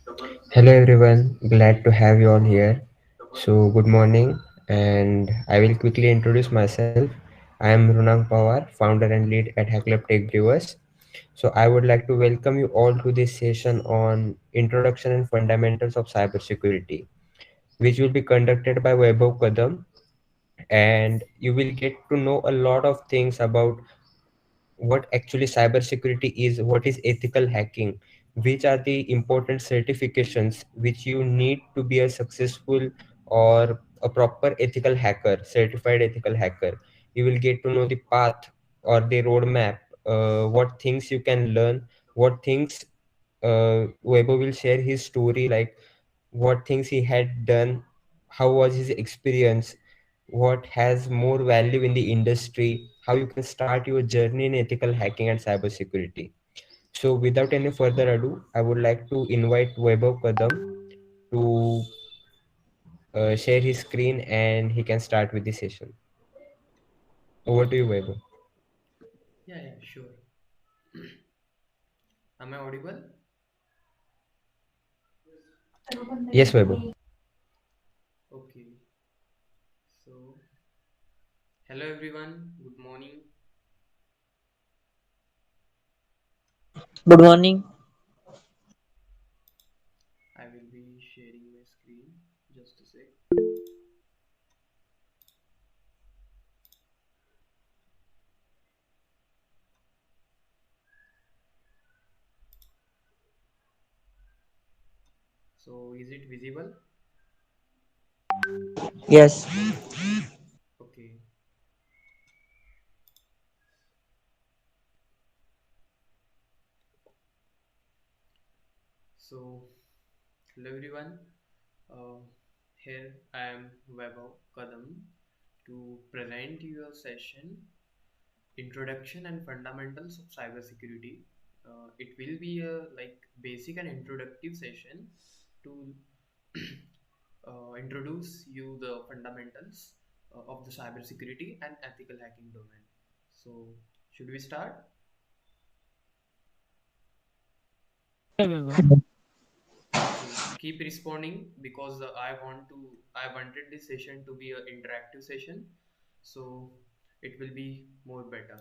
Hello everyone, glad to have you all here. So, good morning, and I will quickly introduce myself. I am Runang Pawar, founder and lead at Hacklab Tech Brewers. So, I would like to welcome you all to this session on Introduction and Fundamentals of Cybersecurity, which will be conducted by Vaibhav Kadam, and you will get to know a lot of things about what actually cybersecurity is, what is ethical hacking, which are the important certifications which you need to be a successful or a proper ethical hacker, certified ethical hacker. You will get to know the path or the roadmap, what things you can learn, what things Weber will share his story, like what things he had done, how was his experience, what has more value in the industry, how you can start your journey in ethical hacking and cybersecurity. So, without any further ado, I would like to invite Vaibhav Kadam to share his screen and he can start with the session. Over to you, Vaibhav. Yeah, sure. Am I audible? Yes, Vaibhav. Okay. So, hello everyone. Good morning. Good morning. I will be sharing my screen. Just a sec. So, is it visible? Yes, Okay. So, hello everyone. Uh, Here I am Vaibhav Kadam to present you a session Introduction and Fundamentals of Cybersecurity. It will be a basic and introductory session to introduce you the fundamentals of the cybersecurity and ethical hacking domain. So, should we start? Yeah, Vaibhav. Okay, keep responding because I wanted this session to be an interactive session, so it will be more better.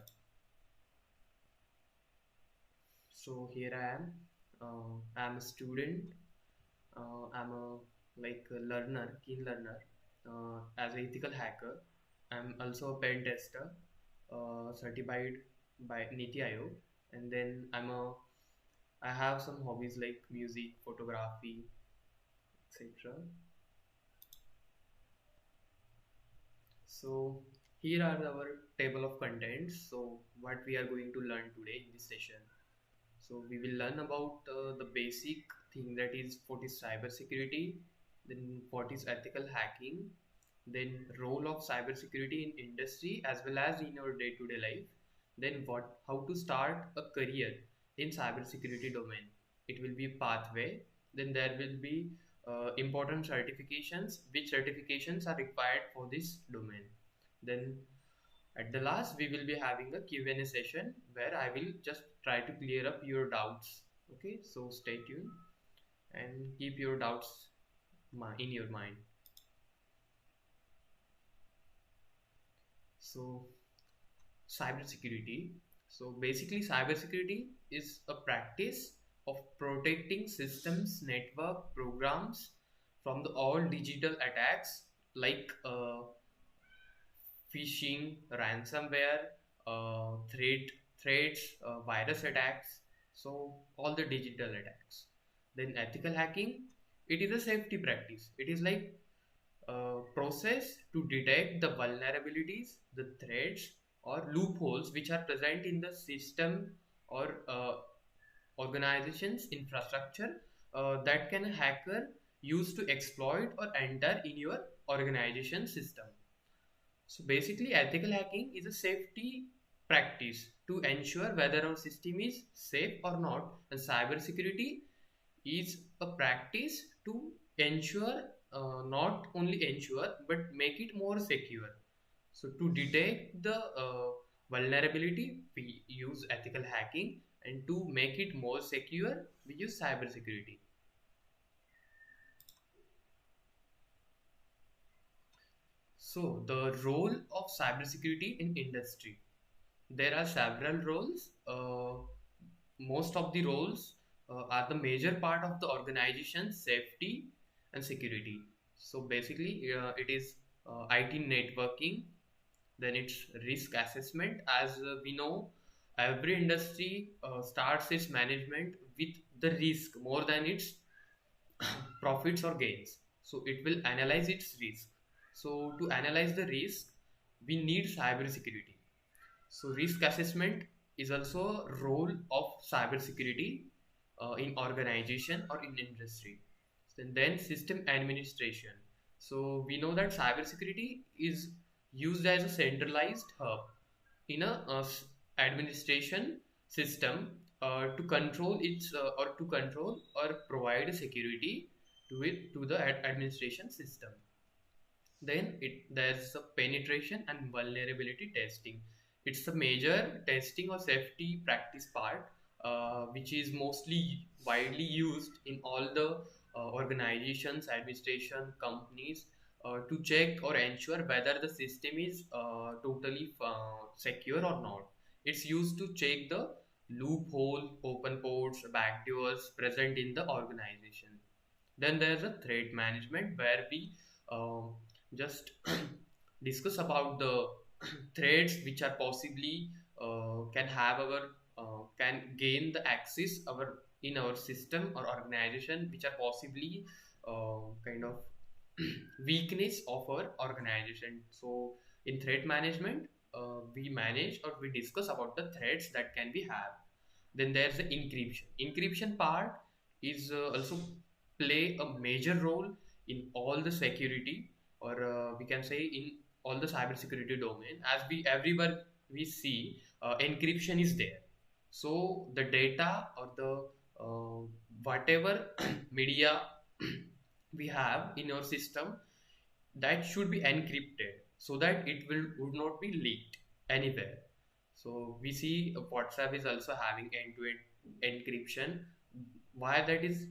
So here I am. I'm a student. I'm a keen learner, as an ethical hacker. I'm also a pen tester, certified by Niti Aayog, and then I have some hobbies like music, photography, etc. So here are our table of contents. So what we are going to learn today in this session. So we will learn about the basic thing, that is what is cybersecurity, then what is ethical hacking, then role of cybersecurity in industry as well as in your day-to-day life, then how to start a career in cybersecurity domain. It will be pathway. Then there will be important certifications, which certifications are required for this domain. Then at the last, we will be having a Q&A session where I will just try to clear up your doubts. Okay, so stay tuned and keep your doubts in your mind. So, cybersecurity. So, basically, cybersecurity is a practice of protecting systems, network, programs from the all digital attacks like phishing, ransomware, threats, virus attacks. So all the digital attacks. Then ethical hacking, it is a safety practice. It is like a process to detect the vulnerabilities, the threats or loopholes which are present in the system or organization's infrastructure that can a hacker use to exploit or enter in your organization system. So basically, ethical hacking is a safety practice to ensure whether our system is safe or not. And cybersecurity is a practice to ensure, not only ensure, but make it more secure. So to detect the vulnerability, we use ethical hacking, and to make it more secure, we use cybersecurity. So, the role of cybersecurity in industry. There are several roles. Most of the roles are the major part of the organization's safety and security. So, basically, it is IT networking, then it's risk assessment. As we know, every industry starts its management with the risk more than its profits or gains. So it will analyze its risk. So to analyze the risk, we need cybersecurity. So risk assessment is also a role of cybersecurity in organization or in industry. And then system administration. So we know that cybersecurity is used as a centralized hub in a administration system to control its or to control or provide security to it to the administration system. Then there's a penetration and vulnerability testing. It's a major testing or safety practice part, which is mostly widely used in all the organizations, administration, companies to check or ensure whether the system is totally secure or not. It's used to check the loophole, open ports, backdoors present in the organization. Then there's a threat management where we um, just discuss about the threats which are possibly can have our can gain the access our in our system or organization, which are possibly kind of weakness of our organization. So in threat management, we manage or we discuss about the threats that can be have. Then there's the encryption part is also play a major role in all the security, or we can say in all the cybersecurity domain. As we everywhere we see encryption is there, so the data or the whatever media we have in our system, that should be encrypted so that it will would not be leaked anywhere. So we see WhatsApp is also having end-to-end encryption. Why that is?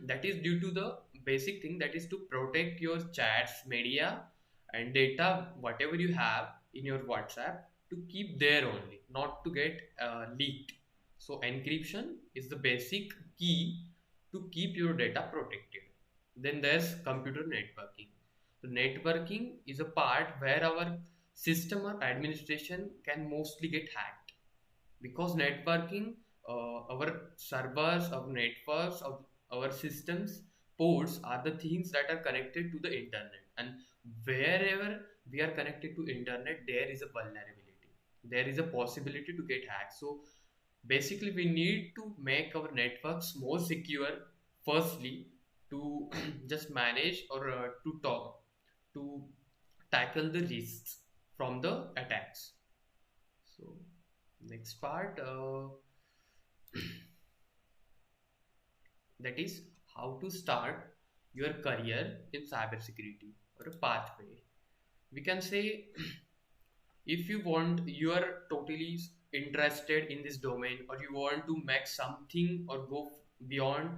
That is due to the basic thing, that is to protect your chats, media, and data, whatever you have in your WhatsApp, to keep there only, not to get leaked. So encryption is the basic key to keep your data protected. Then there's computer networking. So networking is a part where our system or administration can mostly get hacked, because networking, our servers, our networks, of our systems, ports are the things that are connected to the internet, and wherever we are connected to internet, there is a vulnerability, there is a possibility to get hacked. So basically we need to make our networks more secure, firstly, to just manage or to talk to tackle the risks from the attacks. So next part, that is how to start your career in cybersecurity, or a pathway. We can say, if you want, you are totally interested in this domain, or you want to make something or go beyond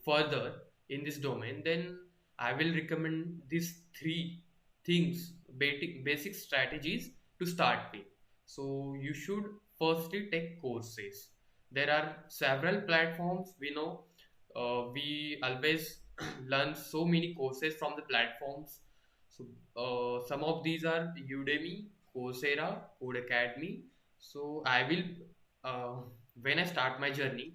further in this domain, then I will recommend these three things, basic strategies to start with. So you should firstly take courses. There are several platforms, we know. We always learn so many courses from the platforms. So some of these are Udemy, Coursera, Code Academy. So I will, uh, when I start my journey,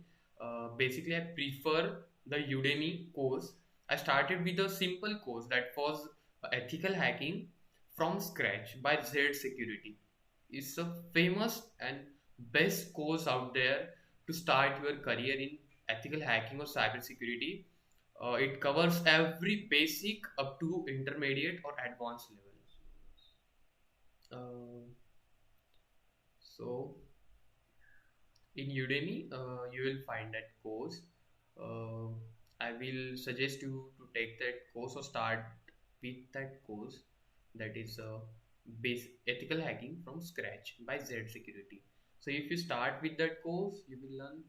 basically I prefer the Udemy course. I started with a simple course that was ethical hacking from scratch by Z Security. It's a famous and best course out there to start your career in ethical hacking or cybersecurity. It covers every basic up to intermediate or advanced level. So in Udemy, you will find that course. Uh, I will suggest you to take that course or start with that course. That is base ethical hacking from scratch by Z Security. So if you start with that course, you will learn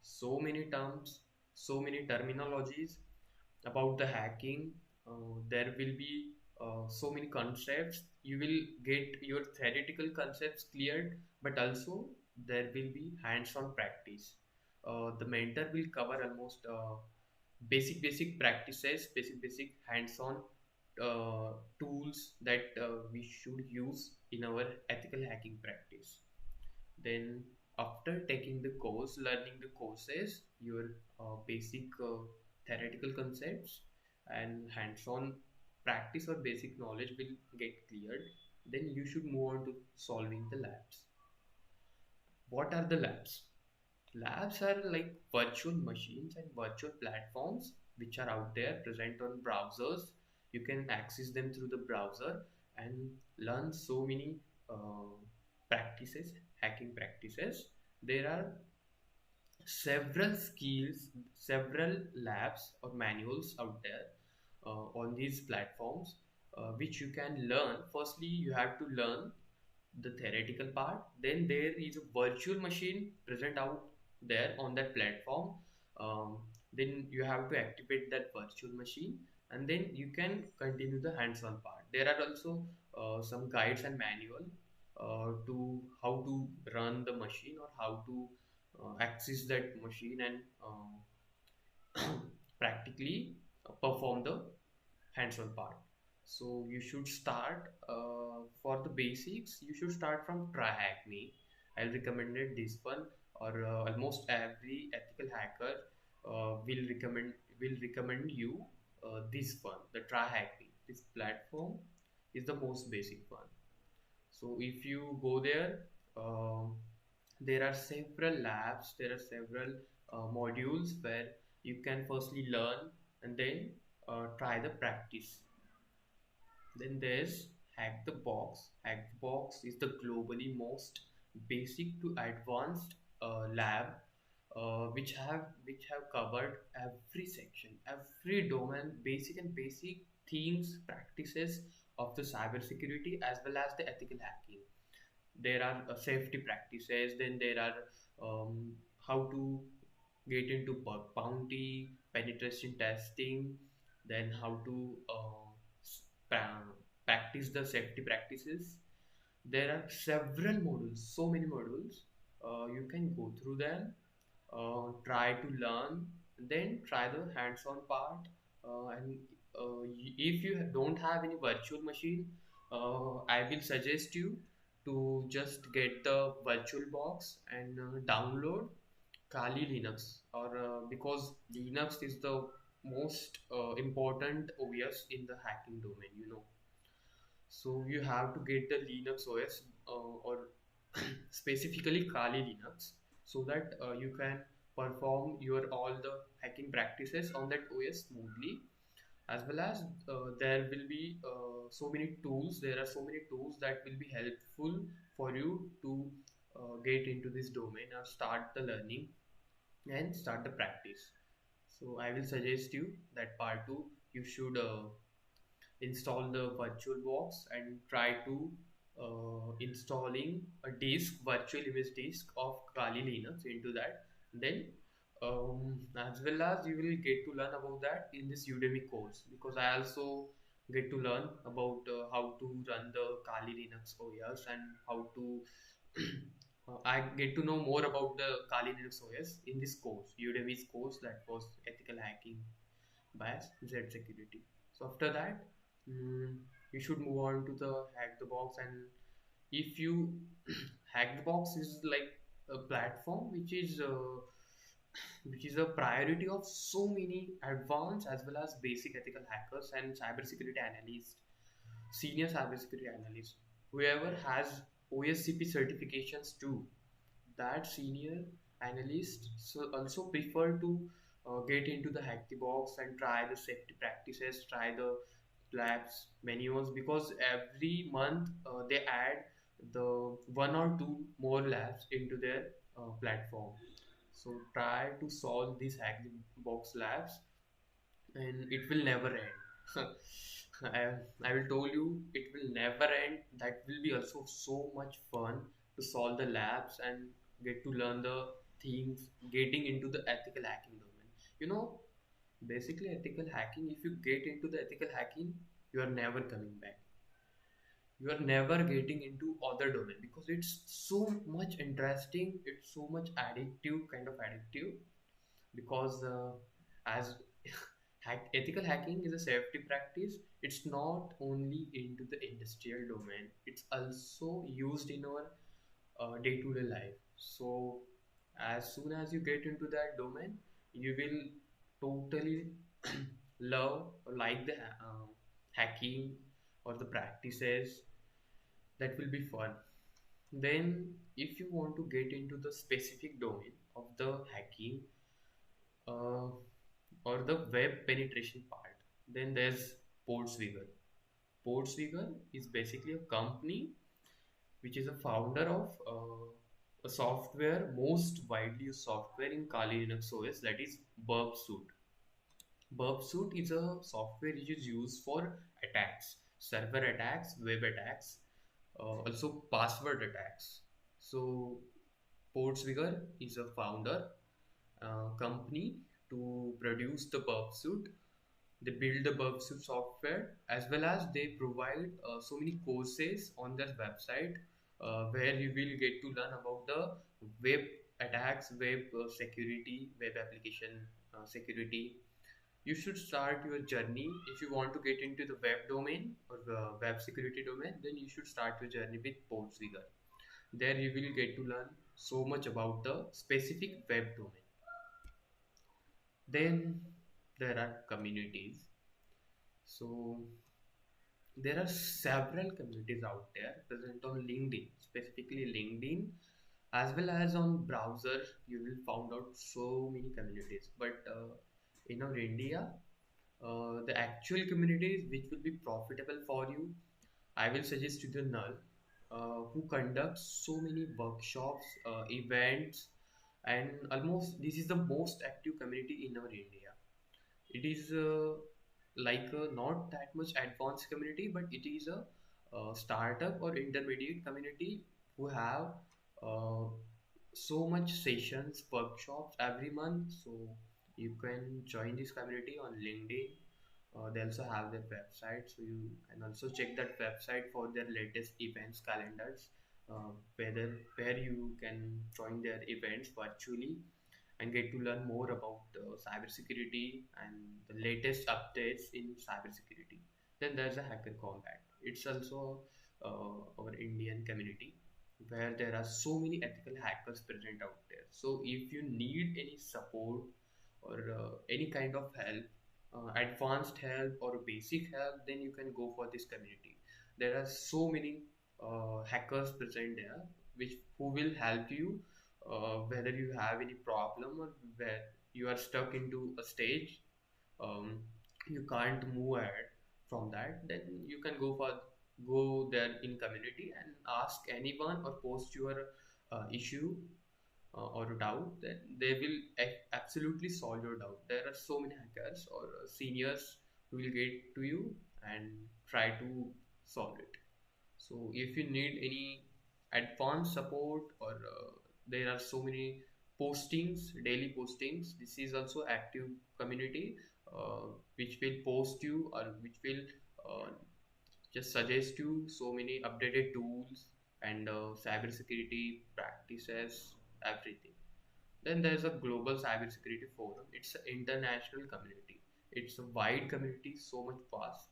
so many terms, so many terminologies about the hacking. There will be so many concepts. You will get your theoretical concepts cleared, but also there will be hands-on practice. The mentor will cover almost basic practices, basic hands-on tools that we should use in our ethical hacking practice. Then after taking the course, learning the courses, your basic theoretical concepts and hands-on practice or basic knowledge will get cleared. Then you should move on to solving the labs. What are the labs? Labs are like virtual machines and virtual platforms which are out there present on browsers. You can access them through the browser and learn so many uh, practices, hacking practices. There are several skills, several labs or manuals out there on these platforms which you can learn. Firstly, you have to learn the theoretical part. Then there is a virtual machine present out there on that platform. um, then you have to activate that virtual machine, and then you can continue the hands-on part. There are also some guides and manual to how to run the machine or how to access that machine and practically perform the hands-on part. So you should start for the basics. You should start from Try Hack Me. I'll recommend it this one, or almost every ethical hacker will recommend you this one, the Try Hack Me. This platform is the most basic one. So if you go there, um, there are several labs, there are several modules where you can firstly learn and then try the practice. Then there's Hack the Box. Hack the Box is the globally most basic to advanced lab which have covered every section, every domain, basic and basic themes, practices of the cybersecurity as well as the ethical hacking. There are safety practices. Then there are how to get into bug bounty, penetration testing, then how to practice the safety practices. There are several modules, so many modules. You can go through them, try to learn, then try the hands-on part. And if you don't have any virtual machine, I will suggest you to just get the virtual box and download Kali Linux, or because Linux is the most important OS in the hacking domain. So you have to get the Linux OS or specifically Kali Linux, so that you can perform your all the hacking practices on that OS smoothly. As well as there will be so many tools. There are so many tools that will be helpful for you to get into this domain or start the learning and start the practice. So I will suggest you that part 2 you should install the virtual box and try to installing a disk, virtual image disk of Kali Linux into that. Then as well as you will get to learn about that in this Udemy course, because I also get to learn about how to run the Kali Linux OS and how to I get to know more about the Kali Linux OS in this course, Udemy's course that was ethical hacking by Z Security. So after that, mm, you should move on to the hack the box. And if you hack the box is like a platform which is a priority of so many advanced as well as basic ethical hackers and cybersecurity analysts, senior cybersecurity analysts, whoever has OSCP certifications too. That senior analyst so also prefer to get into the hack the box and try the safety practices, try the labs manuals, because every month they add the one or two more labs into their platform. So try to solve these hack the box labs and it will never end. I, I will tell you, it will never end. That will be also so much fun to solve the labs and get to learn the things, getting into the ethical hacking domain. Basically ethical hacking, if you get into the ethical hacking, You are never coming back. You are never getting into other domain because it's so much interesting. It's so much addictive, kind of addictive, because as ethical hacking is a safety practice. It's not only into the industrial domain, it's also used in our day-to-day life. So as soon as you get into that domain, you will totally love or like the hacking or the practices. That will be fun. Then if you want to get into the specific domain of the hacking, uh, or the web penetration part, then there's Portswigger. Portswigger is basically a company which is a founder of a software, most widely used software in Kali Linux OS, that is Burp Suite. Burp Suite is a software which is used for attacks, server attacks, web attacks, also password attacks. So Portswigger is a founder company to produce the Burp Suite. They build the Burp Suite software, as well as they provide so many courses on their website where you will get to learn about the web attacks, web security, web application security. You should start your journey if you want to get into the web domain or the web security domain. Then you should start your journey with Portswigger. There you will get to learn so much about the specific web domain. Then there are communities. So there are several communities out there present on LinkedIn, specifically LinkedIn, as well as on browser. You will find out so many communities. But in our India, the actual communities which will be profitable for you, I will suggest you the Null, who conducts so many workshops, events, and almost this is the most active community in our India. It is like not that much advanced community, but it is a startup or intermediate community who have uh, so much sessions, workshops every month. So you can join this community on LinkedIn. They also have their website, so you can also check that website for their latest events calendars, whether where you can join their events virtually and get to learn more about cybersecurity and the latest updates in cybersecurity. Then there's a hacker combat. It's also our Indian community where there are so many ethical hackers present out there. So if you need any support or any kind of help, advanced help or basic help, then you can go for this community. There are so many hackers present there which who will help you whether you have any problem or where you are stuck into a stage, um, you can't move ahead from that. Then you can go there in community and ask anyone or post your issue or doubt. Then they will absolutely solve your doubt. There are so many hackers or seniors who will get to you and try to solve it. So if you need any advanced support or there are so many postings, daily postings. This is also active community which will post you or which will uh, just suggest you so many updated tools and cybersecurity practices, everything. Then there's a global cybersecurity forum. It's an international community. It's a wide community, so much vast.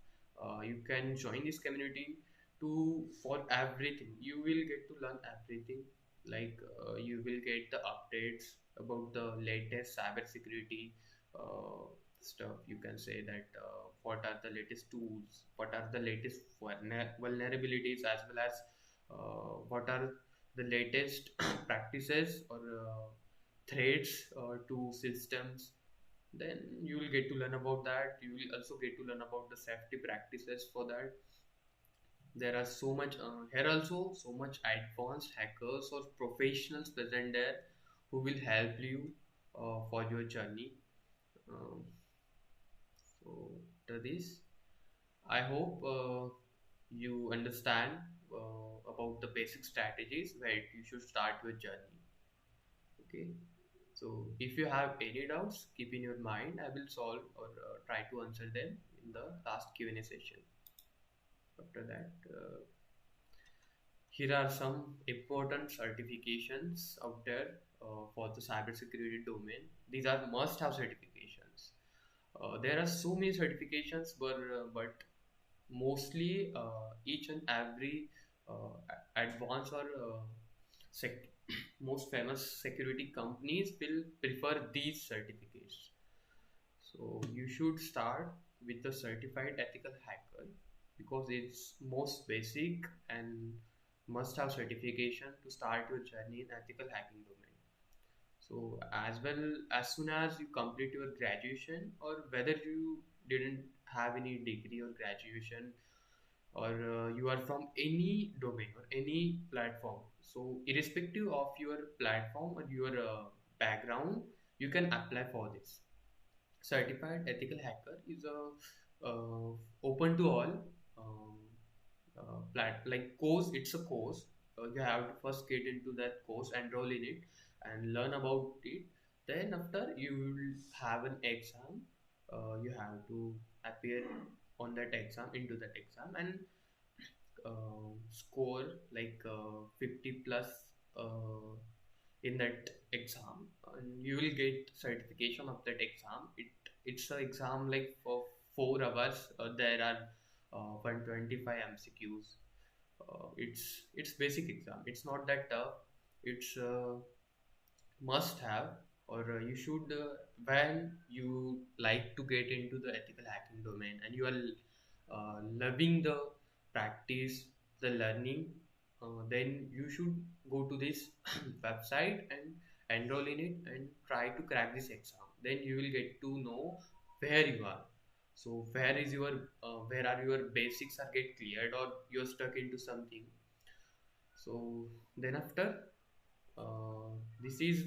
You can join this community to for everything. You will get to learn everything. Like you will get the updates about the latest cybersecurity stuff. You can say that what are the latest tools, what are the latest vulnerabilities, as well as what are the latest practices or threats to systems. Then you will get to learn about that. You will also get to learn about the safety practices for that. There are so much here also so much advanced hackers or professionals present there who will help you for your journey. um, so to this, I hope you understand about the basic strategies where you should start your journey. Okay. So if you have any doubts, keep in your mind. I will solve or try to answer them in the last Q&A session. After that, here are some important certifications out there for the cybersecurity domain. These are must-have certifications. There are so many certifications, but mostly each and every advanced or sec- most famous security companies will prefer these certificates. So you should start with the certified ethical hacker because it's most basic and must have certification to start your journey in ethical hacking domain. So as well, as soon as you complete your graduation, or whether you didn't have any degree or graduation, or you are from any domain or any platform, so irrespective of your platform or your background, you can apply for this. Certified ethical hacker is a open to all like course. It's a course. You have to first get into that course, enroll in it, and learn about it. Then after you will have an exam. You have to appear on that exam, into that exam, and score like 50 plus uh, in that exam, and you will get certification of that exam. It's an exam like for 4 hours. There are 125 MCQs. It's basic exam. It's not that tough. It's must have, or you should when you like to get into the ethical hacking domain and you are loving the practice, the learning, then you should go to this website and enroll in it and try to crack this exam. Then you will get to know where you are. So where is your where are your basics are get cleared, or you're stuck into something. So then after this is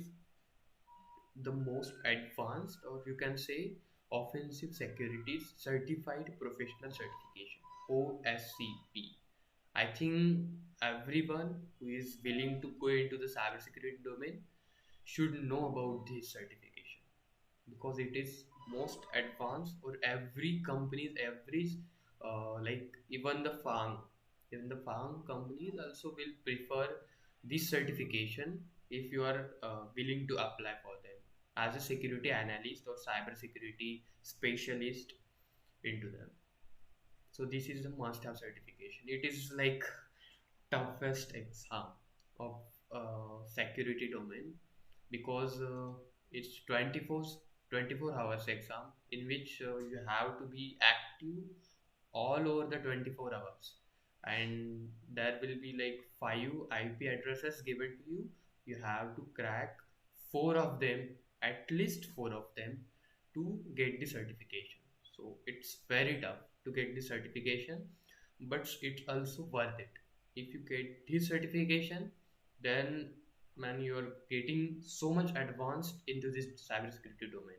the most advanced, or you can say offensive securities certified professional certification, OSCP. I think everyone who is willing to go into the cybersecurity domain should know about this certification because it is most advanced. Or every companies, every like even the farm companies also will prefer this certification if you are willing to apply for them as a security analyst or cyber security specialist into them. So this is a must have certification. It is like toughest exam of security domain because it's 24 hours exam in which you have to be active all over the 24 hours, and there will be like 5 IP addresses given to you. You have to crack four of them, at least four of them, to get the certification. So it's very tough to get the certification, but it's also worth it. If you get this certification, then man, you are getting so much advanced into this cybersecurity domain.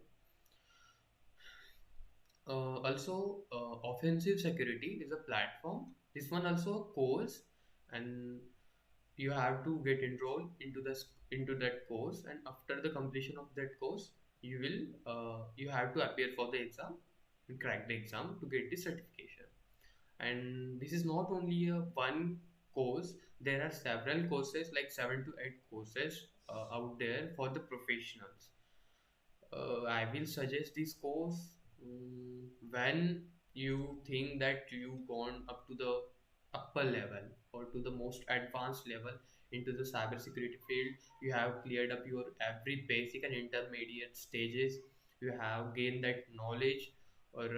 Also, offensive security is a platform. This one also a course, and you have to get enrolled into this into that course. And after the completion of that course, you have to appear for the exam and crack the exam to get the certification. And this is not only a one course. There are several courses, like 7 to 8 courses out there for the professionals. I will suggest this course when you think that you gone up to the upper level or to the most advanced level into the cybersecurity field. You have cleared up your every basic and intermediate stages. You have gained that knowledge, or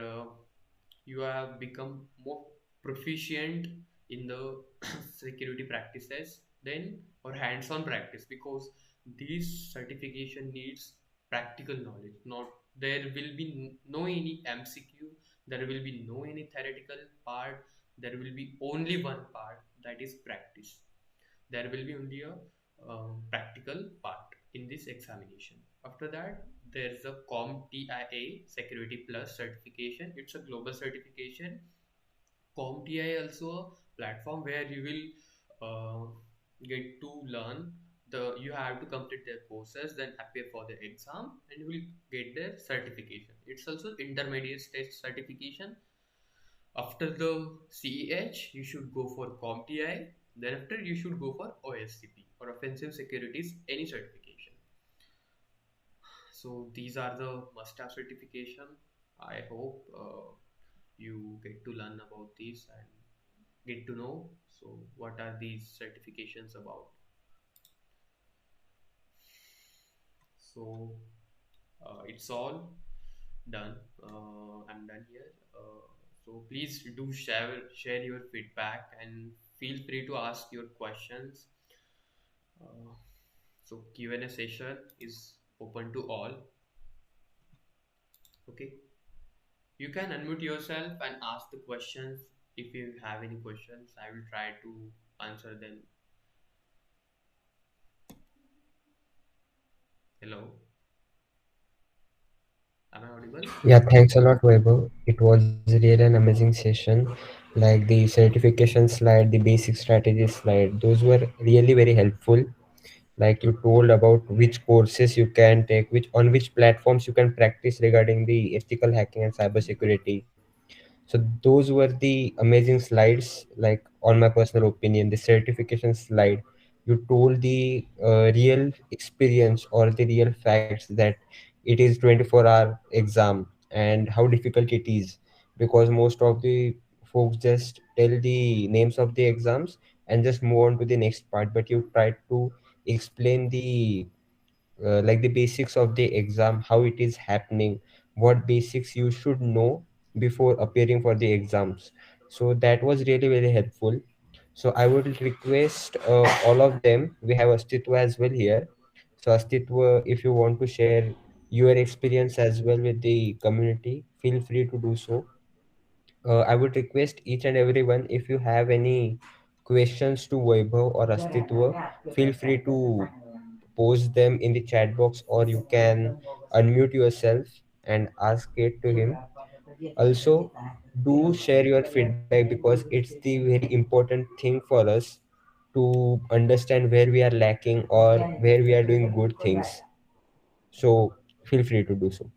you have become more proficient in the security practices then, or hands-on practice, because this certification needs practical knowledge. Not there will be no any MCQ, there will be no any theoretical part, there will be only one part, that is practice. There will be only a practical part in this examination. After that, there's a CompTIA Security Plus certification. It's a global certification. CompTIA also a platform where you will get to learn the. You have to complete their courses, then appear for the exam, and you will get their certification. It's also intermediate stage certification. After the CEH, you should go for CompTIA. Then after you should go for OSCP or Offensive Securities any certification. So these are the must-have certification. I hope you get to learn about these and get to know. So what are these certifications about? So it's all done. I'm done here. So please do share your feedback and feel free to ask your questions. Uh, so Q&A session is open to all. Okay, you can unmute yourself and ask the questions if you have any questions. I will try to answer them. Hello, am I audible? Yeah, thanks a lot, Vaibhav. It was really an amazing session. Like the certification slide, the basic strategy slide, those were really very helpful. Like you told about which courses you can take, which on which platforms you can practice regarding the ethical hacking and cybersecurity. So those were the amazing slides. Like on my personal opinion, the certification slide, you told the real experience or the real facts that it is 24-hour exam and how difficult it is, because most of the folks just tell the names of the exams and just move on to the next part, but you try to explain the like the basics of the exam, how it is happening, what basics you should know before appearing for the exams. So that was really very helpful. So I would request all of them. We have Astitwa as well here. So Astitwa, if you want to share your experience as well with the community, feel free to do so. I would request each and everyone, if you have any questions to Vaibhav or Astitwa, feel free to post them in the chat box, or you can unmute yourself and ask it to him. Also, do share your feedback because it's the very important thing for us to understand where we are lacking or where we are doing good things. So, feel free to do so.